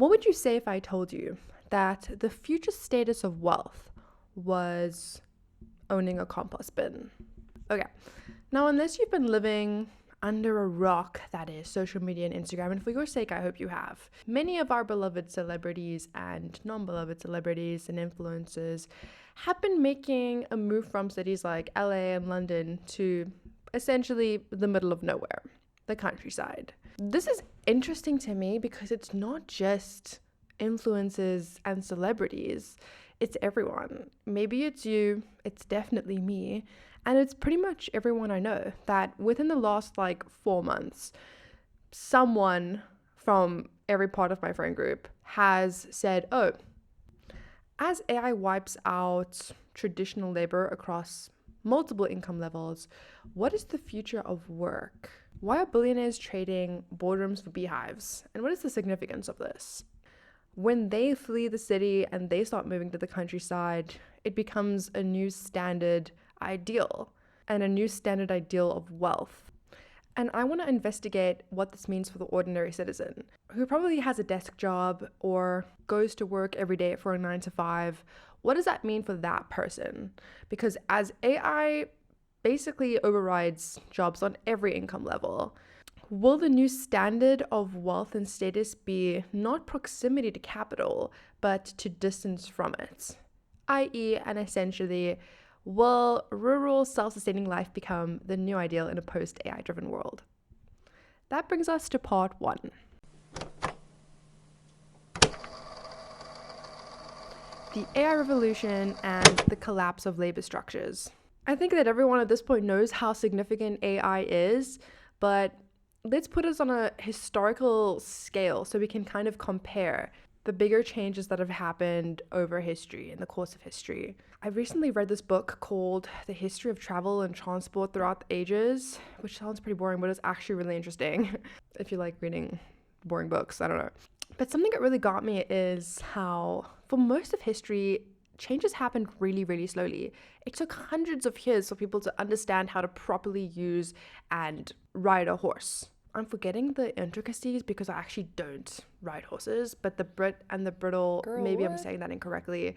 What would you say if I told you that the future status of wealth was owning a compost bin? Okay, now unless you've been living under a rock, that is social media and Instagram, and for your sake, I hope you have. Many of our beloved celebrities and non-beloved celebrities and influencers have been making a move from cities like LA and London to essentially the middle of nowhere, the countryside. This is interesting to me because it's not just influencers and celebrities, it's everyone. Maybe it's you, it's definitely me, and it's pretty much everyone I know that within the last 4 months, someone from every part of my friend group has said, oh, as AI wipes out traditional labor across multiple income levels, what is the future of work? Why are billionaires trading boardrooms for beehives? And what is the significance of this? When they flee the city and they start moving to the countryside, it becomes a new standard ideal and a new standard ideal of wealth. And I want to investigate what this means for the ordinary citizen who probably has a desk job or goes to work every day for a 9 to 5. What does that mean for that person? Because as AI basically overrides jobs on every income level, will the new standard of wealth and status be not proximity to capital, but to distance from it? I.e., and essentially, will rural self-sustaining life become the new ideal in a post-AI driven world? That brings us to part 1. The AI revolution and the collapse of labor structures. I think that everyone at this point knows how significant AI is, but let's put us on a historical scale so we can kind of compare the bigger changes that have happened over history, in the course of history. I recently read this book called The History of Travel and Transport Throughout the Ages, which sounds pretty boring, but it's actually really interesting if you like reading boring books, I don't know. But something that really got me is how, for most of history, changes happened really, really slowly. It took hundreds of years for people to understand how to properly use and ride a horse. I'm forgetting the intricacies because I actually don't ride horses, but the Brit and the Brittle, maybe I'm saying that incorrectly.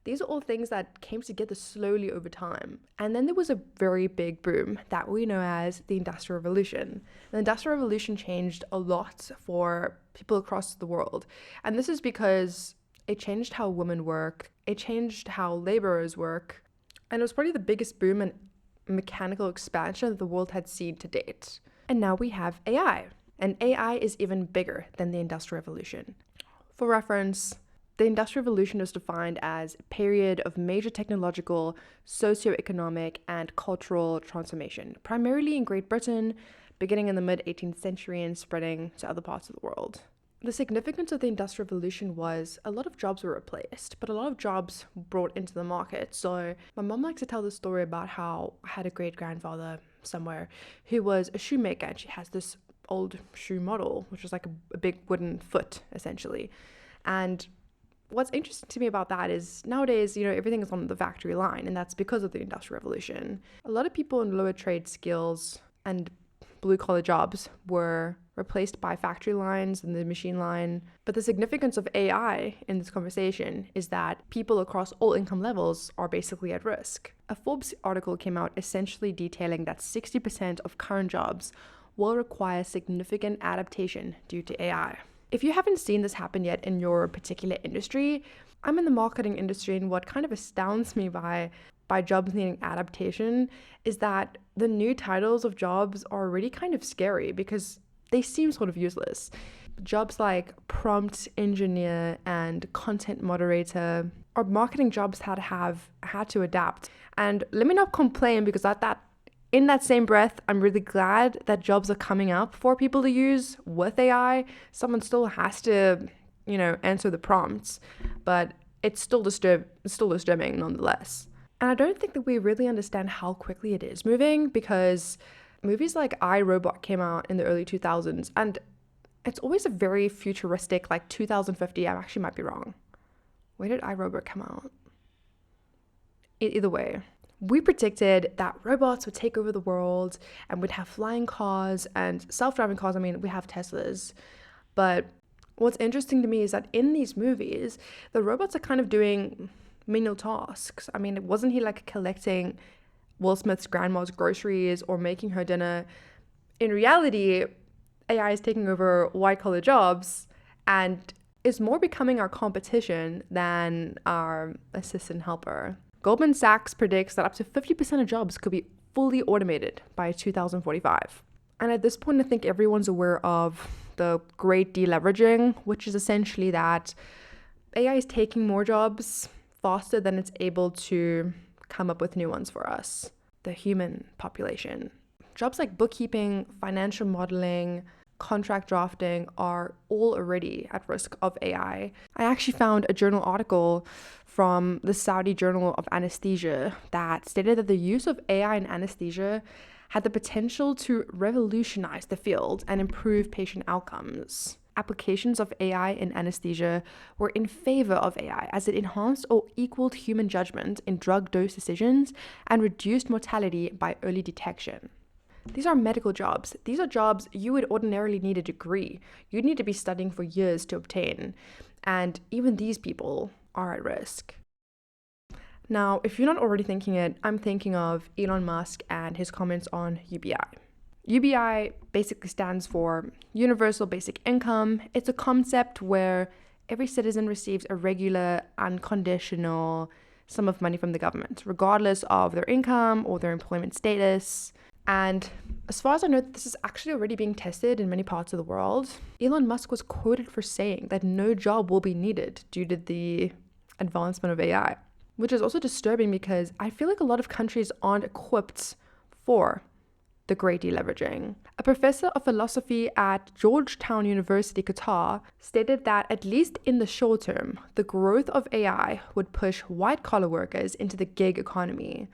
These are all things that came together slowly over time. And then there was a very big boom that we know as the Industrial Revolution. The Industrial Revolution changed a lot for people across the world. And this is because it changed how women work, it changed how laborers work, and it was probably the biggest boom and mechanical expansion that the world had seen to date. And now we have AI, and AI is even bigger than the Industrial Revolution. For reference, the Industrial Revolution was defined as a period of major technological, socioeconomic, and cultural transformation, primarily in Great Britain, beginning in the mid-18th century and spreading to other parts of the world. The significance of the Industrial Revolution was a lot of jobs were replaced, but a lot of jobs brought into the market. So my mom likes to tell the story about how I had a great-grandfather somewhere who was a shoemaker, and she has this old shoe model, which was like a big wooden foot, essentially. And what's interesting to me about that is nowadays, everything is on the factory line, and that's because of the Industrial Revolution. A lot of people in lower trade skills and blue-collar jobs were replaced by factory lines and the machine line. But the significance of AI in this conversation is that people across all income levels are basically at risk. A Forbes article came out essentially detailing that 60% of current jobs will require significant adaptation due to AI. If you haven't seen this happen yet in your particular industry, I'm in the marketing industry, and what kind of astounds me by jobs needing adaptation is that the new titles of jobs are already kind of scary because they seem sort of useless. Jobs like prompt engineer and content moderator are marketing jobs that have had to adapt. And let me not complain, because in that same breath, I'm really glad that jobs are coming up for people to use with AI. Someone still has to, answer the prompts, but it's still disturbing nonetheless. And I don't think that we really understand how quickly it is moving, because movies like I, Robot came out in the early 2000s, and it's always a very futuristic, like 2050. I actually might be wrong. Where did I, Robot come out? Either way, we predicted that robots would take over the world and we'd have flying cars and self-driving cars. I mean, we have Teslas, but What's interesting to me is that in these movies, the robots are kind of doing menial tasks. I mean, wasn't he like collecting Will Smith's grandma's groceries or making her dinner? In reality, AI is taking over white collar jobs and is more becoming our competition than our assistant helper. Goldman Sachs predicts that up to 50% of jobs could be fully automated by 2045. And at this point, I think everyone's aware of the great deleveraging, which is essentially that AI is taking more jobs faster than it's able to come up with new ones for us, the human population. Jobs like bookkeeping, financial modeling, contract drafting are all already at risk of AI. I actually found a journal article from the Saudi Journal of Anesthesia that stated that the use of AI in anesthesia had the potential to revolutionize the field and improve patient outcomes. Applications of AI in anesthesia were in favor of AI as it enhanced or equaled human judgment in drug dose decisions and reduced mortality by early detection. These are medical jobs. These are jobs you would ordinarily need a degree. You'd need to be studying for years to obtain. And even these people are at risk. Now, if you're not already thinking it, I'm thinking of Elon Musk and his comments on UBI. UBI basically stands for Universal Basic Income. It's a concept where every citizen receives a regular, unconditional sum of money from the government, regardless of their income or their employment status. And as far as I know, this is actually already being tested in many parts of the world. Elon Musk was quoted for saying that no job will be needed due to the advancement of AI, which is also disturbing because I feel like a lot of countries aren't equipped for the great deleveraging. A professor of philosophy at Georgetown University, Qatar, stated that at least in the short term, the growth of AI would push white-collar workers into the gig economy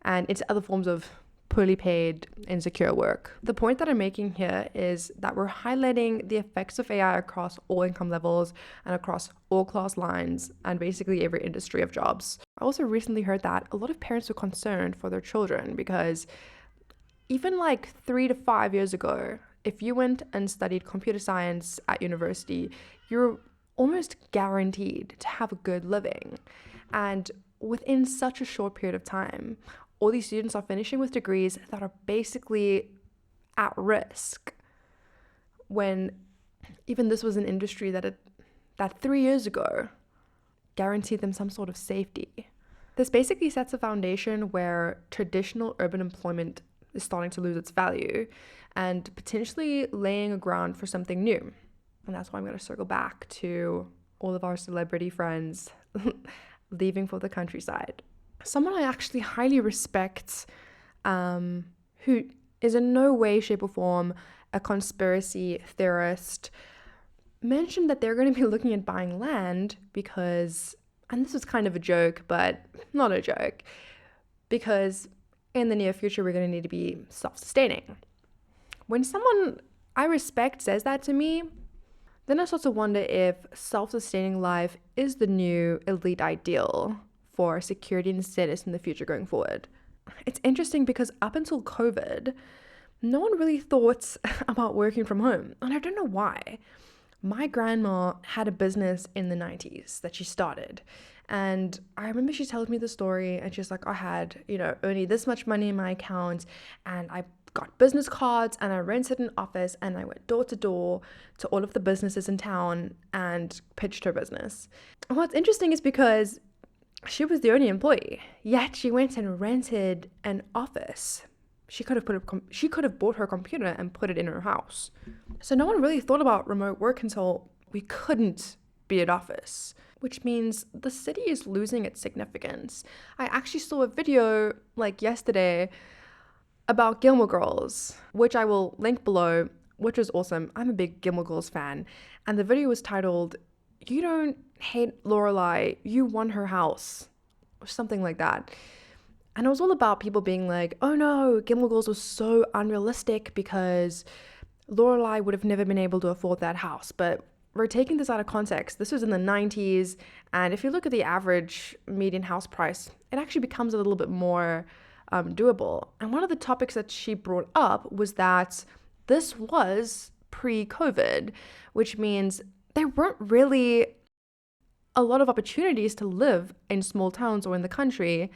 and into other forms of poorly paid, insecure work. The point that I'm making here is that we're highlighting the effects of AI across all income levels and across all class lines and basically every industry of jobs. I also recently heard that a lot of parents were concerned for their children because even like 3 to 5 years ago, if you went and studied computer science at university, you're almost guaranteed to have a good living. And within such a short period of time, all these students are finishing with degrees that are basically at risk when even this was an industry that 3 years ago guaranteed them some sort of safety. This basically sets a foundation where traditional urban employment is starting to lose its value and potentially laying a ground for something new. And that's why I'm going to circle back to all of our celebrity friends leaving for the countryside. Someone I actually highly respect, who is in no way, shape, or form a conspiracy theorist, mentioned that they're going to be looking at buying land because, and this was kind of a joke, but not a joke, because in the near future, we're going to need to be self-sustaining. When someone I respect says that to me, then I start to wonder if self-sustaining life is the new elite ideal for security and status in the future going forward. It's interesting because up until COVID, no one really thought about working from home. And I don't know why. My grandma had a business in the 90s that she started. And I remember she told me the story and she's like, I had, only this much money in my account and I got business cards and I rented an office and I went door to door to all of the businesses in town and pitched her business. And what's interesting is because she was the only employee, yet she went and rented an office. She could have bought her computer and put it in her house. So no one really thought about remote work until we couldn't be at office, which means the city is losing its significance. I actually saw a video like yesterday about Gilmore Girls, which I will link below, which was awesome. I'm a big Gilmore Girls fan. And the video was titled, "You Don't Hate Lorelai, You Won Her House," or something like that. And it was all about people being like, oh no, Gilmore Girls was so unrealistic because Lorelai would have never been able to afford that house. But we're taking this out of context. This was in the 90s. And if you look at the average median house price, it actually becomes a little bit more doable. And one of the topics that she brought up was that this was pre-COVID, which means there weren't really a lot of opportunities to live in small towns or in the country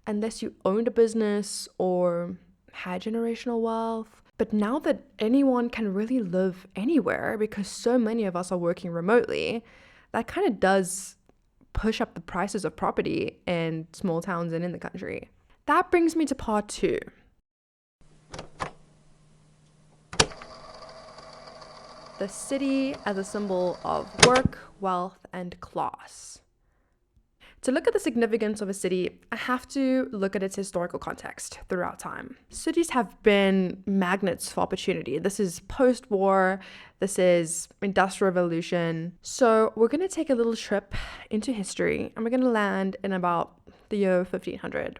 unless you owned a business or had generational wealth. But now that anyone can really live anywhere because so many of us are working remotely, that kind of does push up the prices of property in small towns and in the country. That brings me to part 2. The city as a symbol of work, wealth, and class. To look at the significance of a city, I have to look at its historical context throughout time. Cities have been magnets for opportunity. This is post-war, this is Industrial Revolution. So we're going to take a little trip into history, and we're going to land in about the year 1500.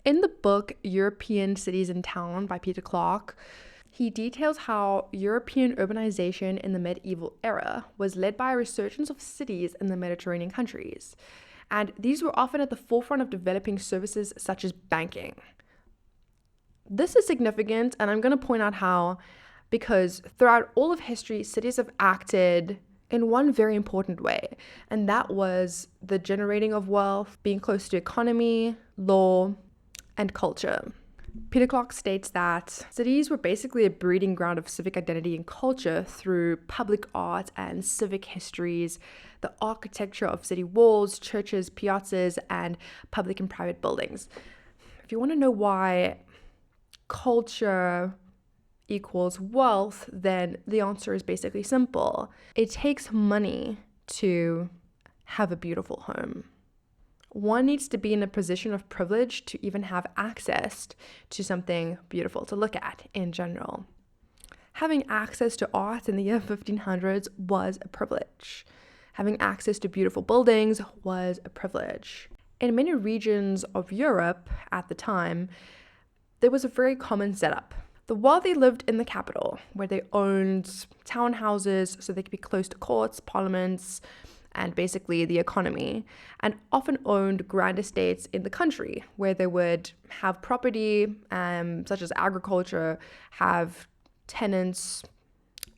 In the book European Cities and Town by Peter Clark, he details how European urbanization in the medieval era was led by a resurgence of cities in the Mediterranean countries. And these were often at the forefront of developing services such as banking. This is significant, and I'm going to point out how, because throughout all of history, cities have acted in one very important way, and that was the generating of wealth, being close to economy, law, and culture. Peter Clark states that cities were basically a breeding ground of civic identity and culture through public art and civic histories, the architecture of city walls, churches, piazzas, and public and private buildings. If you want to know why culture equals wealth, then the answer is basically simple. It takes money to have a beautiful home. One needs to be in a position of privilege to even have access to something beautiful to look at in general. Having access to art in the year 1500s was a privilege. Having access to beautiful buildings was a privilege. In many regions of Europe at the time, there was a very common setup. The wealthy lived in the capital, where they owned townhouses so they could be close to courts, parliaments, and basically the economy, and often owned grand estates in the country where they would have property such as agriculture, have tenants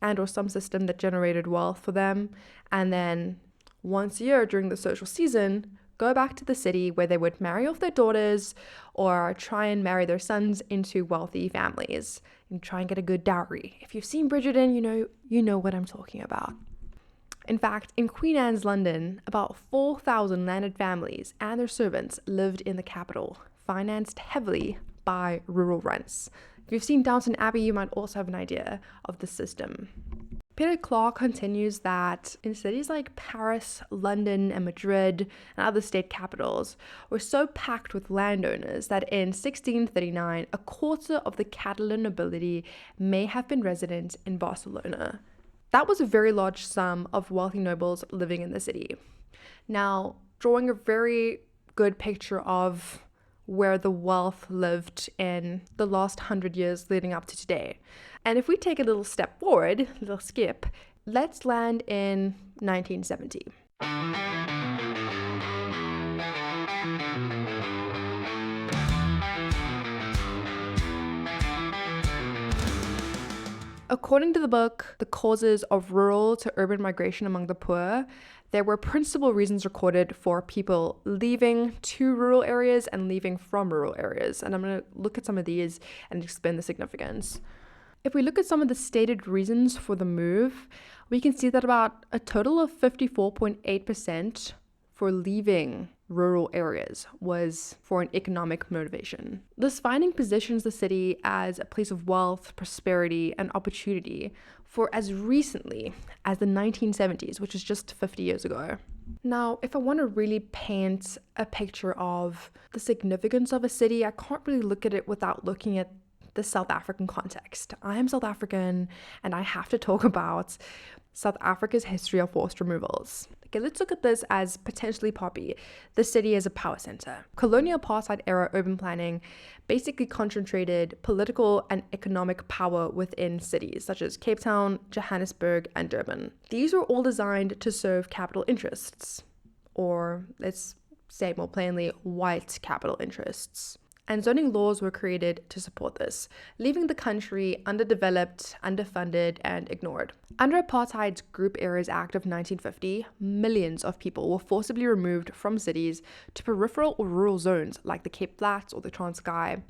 and or some system that generated wealth for them, and then once a year during the social season, go back to the city where they would marry off their daughters or try and marry their sons into wealthy families and try and get a good dowry. If you've seen Bridgerton, you know what I'm talking about. In fact, in Queen Anne's London, about 4,000 landed families and their servants lived in the capital, financed heavily by rural rents. If you've seen Downton Abbey, you might also have an idea of the system. Peter Clark continues that in cities like Paris, London, and Madrid, and other state capitals, were so packed with landowners that in 1639, a quarter of the Catalan nobility may have been resident in Barcelona. That was a very large sum of wealthy nobles living in the city. Now, drawing a very good picture of where the wealth lived in the last 100 years leading up to today. And if we take a little step forward, a little skip, let's land in 1970. According to the book, The Causes of Rural to Urban Migration Among the Poor, there were principal reasons recorded for people leaving to rural areas and leaving from rural areas. And I'm going to look at some of these and explain the significance. If we look at some of the stated reasons for the move, we can see that about a total of 54.8% for leaving rural areas was for an economic motivation. This finding positions the city as a place of wealth, prosperity, and opportunity for as recently as the 1970s, which is just 50 years ago. Now, if I want to really paint a picture of the significance of a city, I can't really look at it without looking at the South African context. I am South African, and I have to talk about South Africa's history of forced removals. Okay, let's look at this as potentially poppy, the city as a power center. Colonial apartheid era urban planning basically concentrated political and economic power within cities such as Cape Town, Johannesburg, and Durban. These were all designed to serve capital interests, or let's say more plainly, white capital interests. And zoning laws were created to support this, leaving the country underdeveloped, underfunded, and ignored. Under apartheid's Group Areas Act of 1950, millions of people were forcibly removed from cities to peripheral or rural zones like the Cape Flats or the Transkei.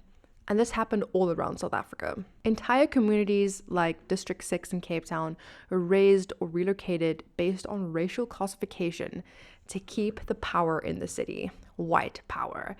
And this happened all around South Africa. Entire communities like District 6 in Cape Town were razed or relocated based on racial classification to keep the power in the city, white power.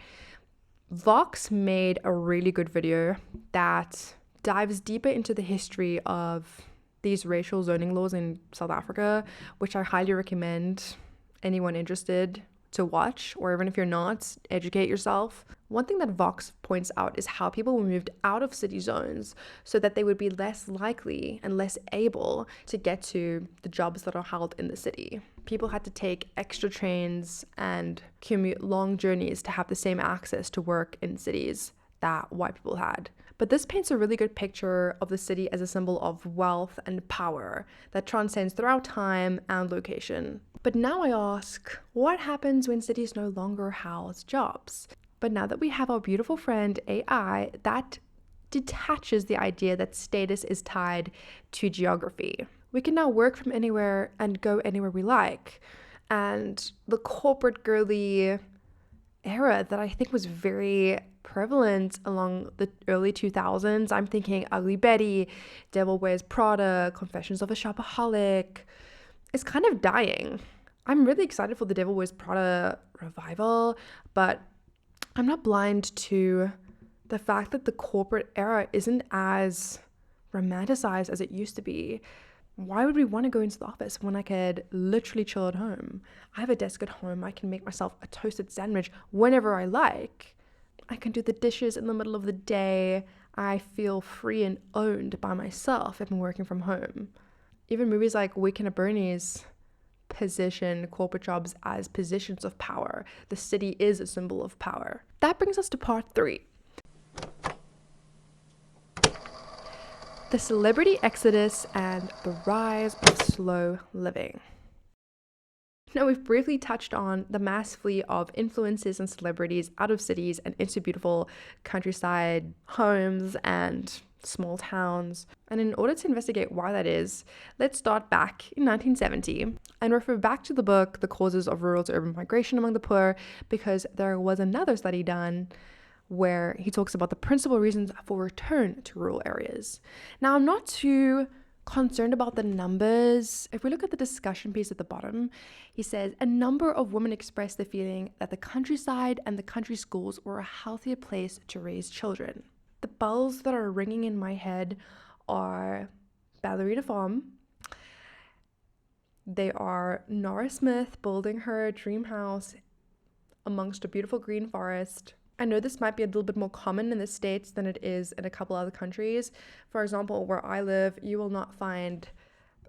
Vox made a really good video that dives deeper into the history of these racial zoning laws in South Africa, which I highly recommend anyone interested to watch, or even if you're not, educate yourself. One thing that Vox points out is how people were moved out of city zones so that they would be less likely and less able to get to the jobs that are held in the city. People had to take extra trains and commute long journeys to have the same access to work in cities that white people had. But this paints a really good picture of the city as a symbol of wealth and power that transcends throughout time and location. But now I ask, what happens when cities no longer house jobs? But now that we have our beautiful friend AI, that detaches the idea that status is tied to geography. We can now work from anywhere and go anywhere we like. And the corporate girly era that I think was very prevalent along the early 2000s, I'm thinking Ugly Betty, Devil Wears Prada, Confessions of a Shopaholic, is kind of dying. I'm really excited for the Devil Wears Prada revival, but I'm not blind to the fact that the corporate era isn't as romanticized as it used to be. Why would we want to go into the office when I could literally chill at home? I have a desk at home. I can make myself a toasted sandwich whenever I like. I can do the dishes in the middle of the day. I feel free and owned by myself if I'm working from home. Even movies like Weekend at Bernie's position corporate jobs as positions of power. The city is a symbol of power. That brings us to part 3. The celebrity exodus and the rise of slow living. Now, we've briefly touched on the mass flee of influencers and celebrities out of cities and into beautiful countryside homes and small towns. And in order to investigate why that is, let's start back in 1970 and refer back to the book, The Causes of Rural to Urban Migration Among the Poor, because there was another study done where he talks about the principal reasons for return to rural areas. Now, I'm not too concerned about the numbers. If we look at the discussion piece at the bottom, he says a number of women expressed the feeling that the countryside and the country schools were a healthier place to raise children. The bells that are ringing in my head are Ballerina Farm. They are Nora Smith building her dream house amongst a beautiful green forest. I know this might be a little bit more common in the States than it is in a couple other countries. For example, where I live, you will not find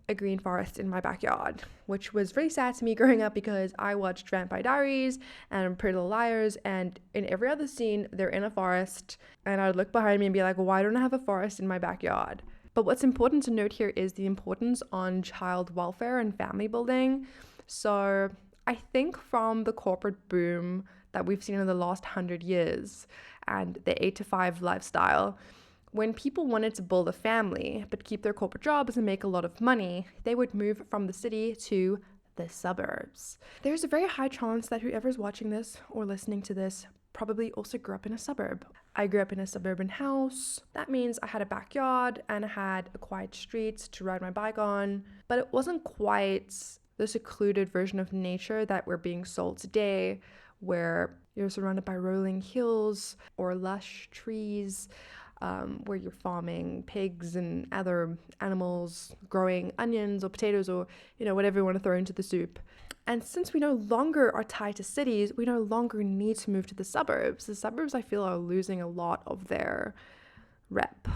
a green forest in my backyard, which was really sad to me growing up because I watched Vampire Diaries and Pretty Little Liars, and in every other scene, they're in a forest, and I'd look behind me and be like, why don't I have a forest in my backyard? But what's important to note here is the importance on child welfare and family building. So I think from the corporate boom that we've seen in the last 100 years and the 8-to-5 lifestyle, when people wanted to build a family but keep their corporate jobs and make a lot of money, they would move from the city to the suburbs. There's a very high chance that whoever's watching this or listening to this probably also grew up in a suburb. I grew up in a suburban house. That means I had a backyard and I had a quiet street to ride my bike on, but it wasn't quite the secluded version of nature that we're being sold today, where you're surrounded by rolling hills or lush trees, where you're farming pigs and other animals, growing onions or potatoes or, whatever you want to throw into the soup. And since we no longer are tied to cities, we no longer need to move to the suburbs. The suburbs, I feel, are losing a lot of their rep.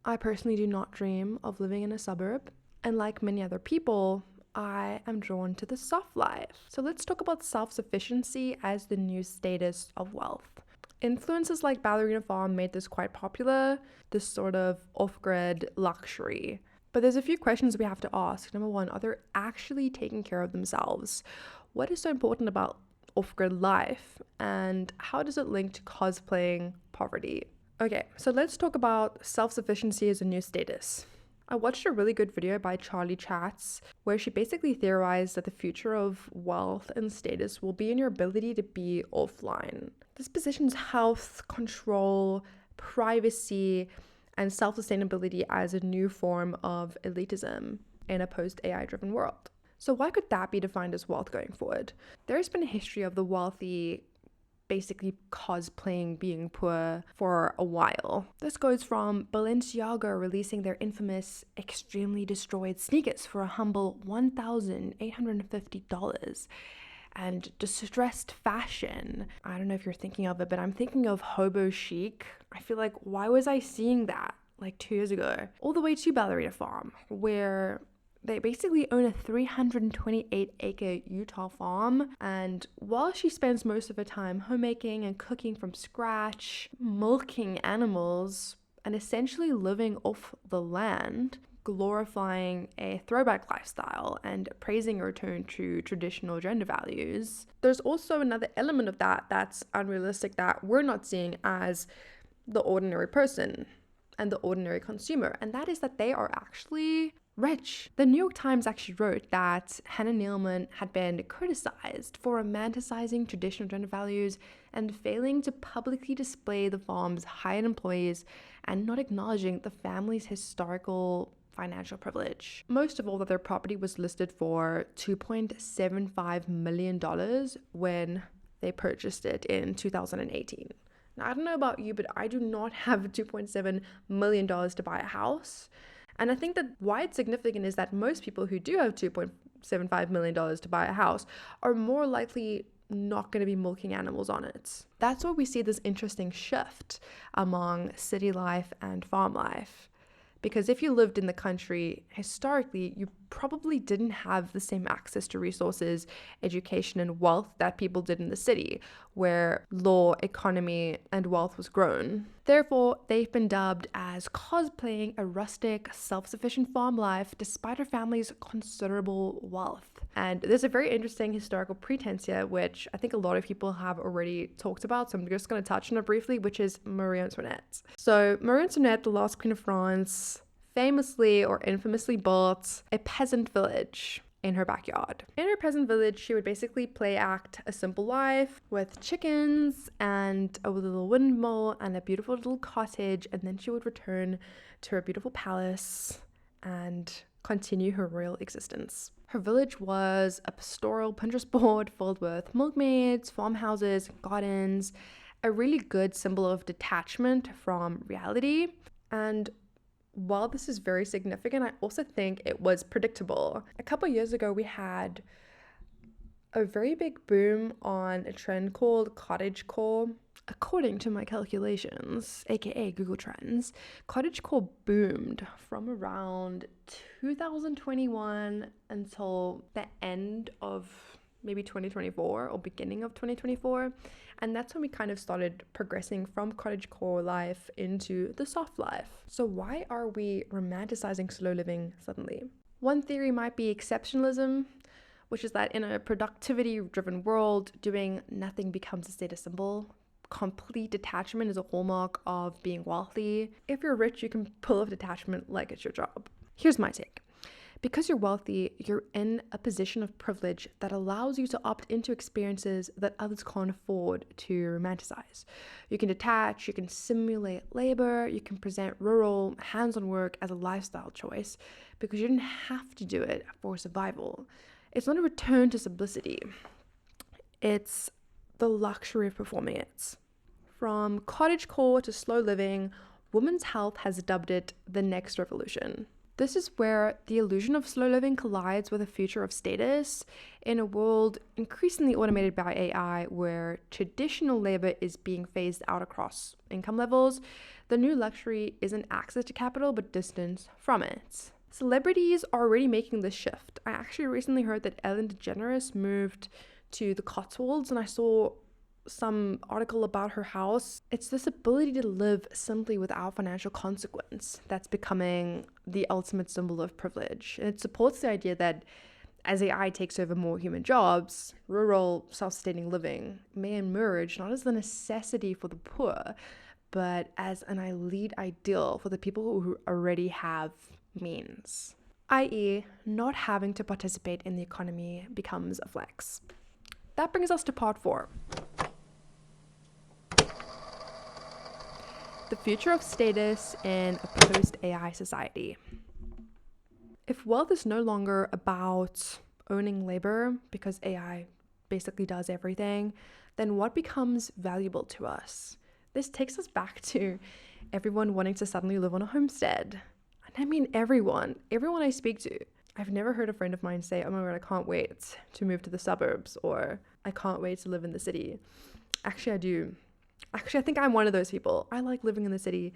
I personally do not dream of living in a suburb. And like many other people, I am drawn to the soft life. So let's talk about self-sufficiency as the new status of wealth. Influences like Ballerina Farm made this quite popular, this sort of off-grid luxury. But there's a few questions we have to ask. Number one, are they actually taking care of themselves? What is so important about off-grid life? And how does it link to cosplaying poverty. Okay, so let's talk about self-sufficiency as a new status. I watched a really good video by Charlie Chats where she basically theorized that the future of wealth and status will be in your ability to be offline. This positions health, control, privacy, and self-sustainability as a new form of elitism in a post-AI driven world. So why could that be defined as wealth going forward? There's been a history of the wealthy basically cosplaying being poor for a while. This goes from Balenciaga releasing their infamous extremely destroyed sneakers for a humble $1,850 and distressed fashion. I don't know if you're thinking of it, but I'm thinking of hobo chic. I feel like, why was I seeing that like 2 years ago? All the way to Ballerina Farm, where they basically own a 328-acre Utah farm, and while she spends most of her time homemaking and cooking from scratch, milking animals, and essentially living off the land, glorifying a throwback lifestyle and praising a return to traditional gender values, there's also another element of that that's unrealistic that we're not seeing as the ordinary person and the ordinary consumer, and that is that they are actually rich. The New York Times actually wrote that Hannah Nealman had been criticized for romanticizing traditional gender values and failing to publicly display the farm's hired employees and not acknowledging the family's historical financial privilege. Most of all, that their property was listed for $2.75 million when they purchased it in 2018. Now, I don't know about you, but I do not have $2.7 million to buy a house. And I think that why it's significant is that most people who do have $2.75 million to buy a house are more likely not going to be milking animals on it. That's where we see this interesting shift among city life and farm life. Because if you lived in the country, historically, you probably didn't have the same access to resources, education, and wealth that people did in the city, where law, economy, and wealth was grown. Therefore, they've been dubbed as cosplaying a rustic, self-sufficient farm life despite her family's considerable wealth. And there's a very interesting historical pretense here, which I think a lot of people have already talked about, so I'm just going to touch on it briefly, which is Marie Antoinette. So Marie Antoinette, the last queen of France, famously or infamously built a peasant village in her backyard. In her peasant village, she would basically play act a simple life with chickens and a little windmill and a beautiful little cottage, and then she would return to her beautiful palace and continue her royal existence. Her village was a pastoral Pinterest board filled with milkmaids, farmhouses, gardens, a really good symbol of detachment from reality. And while this is very significant, I also think it was predictable. A couple of years ago, we had a very big boom on a trend called cottagecore. According to my calculations, aka Google Trends, cottagecore boomed from around 2021 until the end of maybe 2024 or beginning of 2024. And that's when we kind of started progressing from cottagecore life into the soft life. So why are we romanticizing slow living suddenly? One theory might be exceptionalism, which is that in a productivity-driven world, doing nothing becomes a status symbol. Complete detachment is a hallmark of being wealthy. If you're rich, you can pull off detachment like it's your job. Here's my take. Because you're wealthy, you're in a position of privilege that allows you to opt into experiences that others can't afford to romanticize. You can detach, you can simulate labor, you can present rural, hands-on work as a lifestyle choice because you didn't have to do it for survival. It's not a return to simplicity. It's the luxury of performing it. From cottagecore to slow living, Women's Health has dubbed it the next revolution. This is where the illusion of slow living collides with a future of status in a world increasingly automated by AI, where traditional labor is being phased out across income levels. The new luxury isn't access to capital, but distance from it. Celebrities are already making this shift. I actually recently heard that Ellen DeGeneres moved to the Cotswolds, and I saw some article about her house. It's this ability to live simply without financial consequence that's becoming the ultimate symbol of privilege. And it supports the idea that as AI takes over more human jobs, rural self-sustaining living may emerge not as the necessity for the poor, but as an elite ideal for the people who already have means, i.e., not having to participate in the economy becomes a flex. That brings us to part 4. The future of status in a post-AI society. If wealth is no longer about owning labor because AI basically does everything, then what becomes valuable to us? This takes us back to everyone wanting to suddenly live on a homestead. And I mean everyone I speak to. I've never heard a friend of mine say, oh my god, I can't wait to move to the suburbs, or I can't wait to live in the city. Actually, I do. Actually, I think I'm one of those people. I like living in the city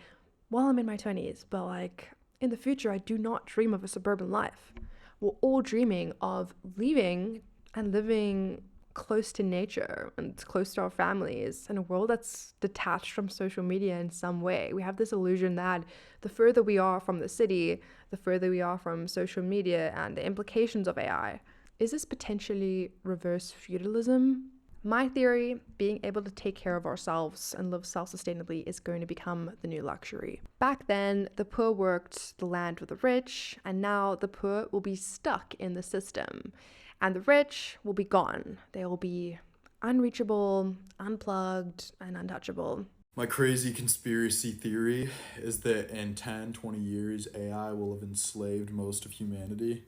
while I'm in my 20s, but like in the future, I do not dream of a suburban life. We're all dreaming of leaving and living close to nature and close to our families in a world that's detached from social media in some way. We have this illusion that the further we are from the city, the further we are from social media and the implications of AI. Is this potentially reverse feudalism? My theory, being able to take care of ourselves and live self-sustainably is going to become the new luxury. Back then, the poor worked the land with the rich, and now the poor will be stuck in the system. And the rich will be gone. They will be unreachable, unplugged, and untouchable. My crazy conspiracy theory is that in 10, 20 years, AI will have enslaved most of humanity.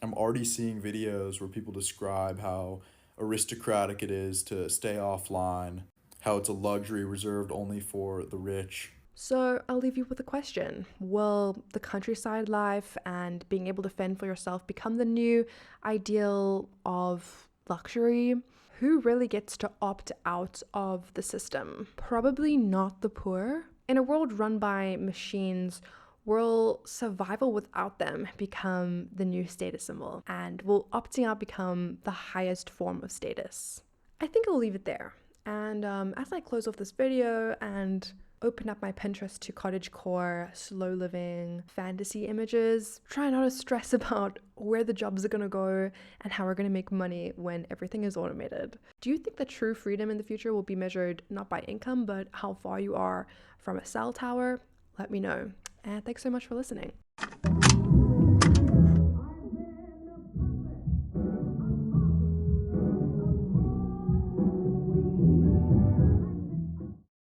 I'm already seeing videos where people describe how aristocratic it is to stay offline, how it's a luxury reserved only for the rich. So I'll leave you with a question. Will the countryside life and being able to fend for yourself become the new ideal of luxury? Who really gets to opt out of the system? Probably not the poor. In a world run by machines, will survival without them become the new status symbol? And will opting out become the highest form of status? I think I'll leave it there. And as I close off this video and open up my Pinterest to cottagecore, slow living, fantasy images, try not to stress about where the jobs are gonna go and how we're gonna make money when everything is automated. Do you think that true freedom in the future will be measured not by income, but how far you are from a cell tower? Let me know. And thanks so much for listening.